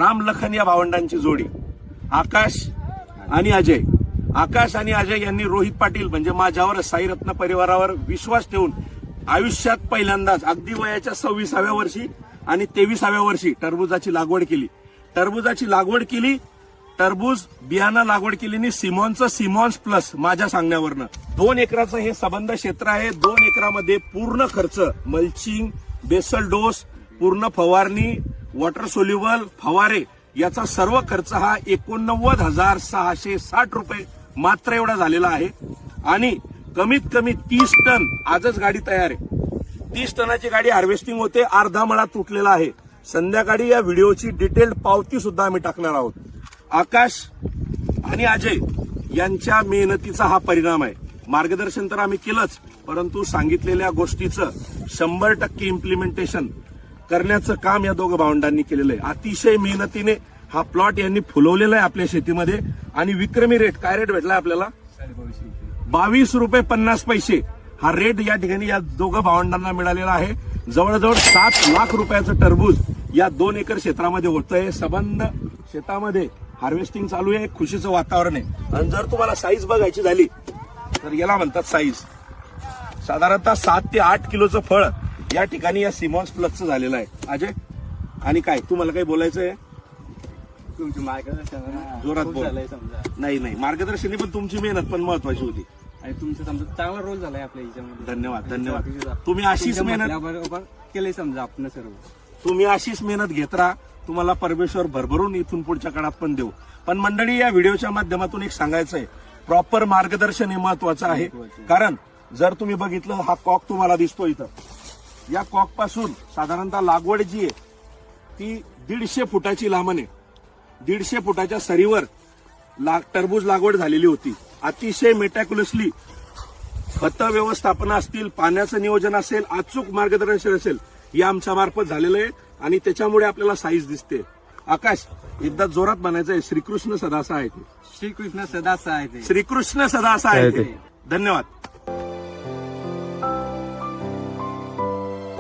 राम लखन या भावंडांची जोडी, आकाश आणि अजय. आकाश आणि अजय यांनी रोहित पाटील म्हणजे माझ्यावर साईरत्न परिवारावर विश्वास ठेवून आयुष्यात पहिल्यांदाच अगदी वयाच्या 26व्या वर्षी आणि 23व्या वर्षी टरबुजाची लागवड केली. टरबूज बियाणं लागवड केली आणि सिमॉन्स प्लस माझ्या सांगण्यावरनं 2 एकराचं हे सबंध क्षेत्र आहे. 2 एकरामध्ये पूर्ण खर्च मल्चिंग, बेसल डोस, पूर्ण फवारणी, वॉटर सोल्युबल फवारे याचा सर्व खर्च हा 89,660 रुपये मात्र एवढा झालेला आहे. आणि कमीत कमी 30 टन आजच गाडी तयार आहे. 30 टनाची गाडी हार्वेस्टिंग होते. अर्धा मळा तुटलेला आहे. संध्याकाळी या व्हिडिओची डिटेल्ड पावती सुद्धा आम्ही टाकणार आहोत. आकाश आणि अजय यांच्या मेहनतीचा हा परिणाम आहे. मार्गदर्शन तर आम्ही केलंच, परंतु सांगितलेल्या गोष्टीचं 100% इम्प्लिमेंटेशन करण्याचं काम या दोघं भावंडांनी केलेलं आहे. अतिशय मेहनतीने हा प्लॉट यांनी फुलवलेला आहे आपल्या शेतीमध्ये. आणि विक्रमी रेट, काय रेट भेटलाय आपल्याला? 22 रुपये 50 पैसे हा रेट या ठिकाणी या दोघं भावंडांना मिळालेला आहे. जवळजवळ 7 लाख रुपयाचं टरबूज या 2 एकर क्षेत्रामध्ये होतंय. सबंध शेतामध्ये हार्वेस्टिंग चालू आहे. खुशीचं वातावरण आहे. आणि जर तुम्हाला साईज बघायची झाली तर याला म्हणतात साईज. साधारणतः 7 ते 8 किलोचं फळ या ठिकाणी या सिमॉन्स प्लसचं झालेलं आहे. अजय आणि काय तुम्हाला काही बोलायचं आहे? तुमची मार्गदर्शन जोरात बोल. नाही मार्गदर्शनी पण तुमची मेहनत पण महत्वाची होती आणि तुमचा समजा चांगला रोल झालाय आपल्या याच्यामध्ये. धन्यवाद. तुम्ही अशीच मेहनत केली समजा आपण सर्व. तुम्ही अशीच मेहनत घेत राहा. तुम्हाला परमेश्वर भरभरून इथून पुढच्या काळात पण देऊ. पण मंडळी, या व्हिडिओच्या माध्यमातून एक सांगायचं आहे, प्रॉपर मार्गदर्शन हे महत्वाचं आहे. कारण जर तुम्ही बघितलं, हा कॉक तुम्हाला दिसतो इथं, या कॉक पासून साधारणतः लागवड जी आहे ती 150 फुटाची लांबण आहे. 150 फुटाच्या सरीवर टरबूज लागवड झालेली होती. अतिशय मेटॅक्युलसली खत व्यवस्थापन असतील, पाण्याचं नियोजन असेल, अचूक मार्गदर्शन असेल, हे आमच्या मार्फत झालेलं आहे. आणि त्याच्यामुळे आपल्याला साईज दिसते. आकाश, एकदा जोरात म्हणायचं आहे, श्रीकृष्ण सदासा आहे ते. श्रीकृष्ण सदासा आहे ते. श्रीकृष्ण सदासा आहे ते. धन्यवाद.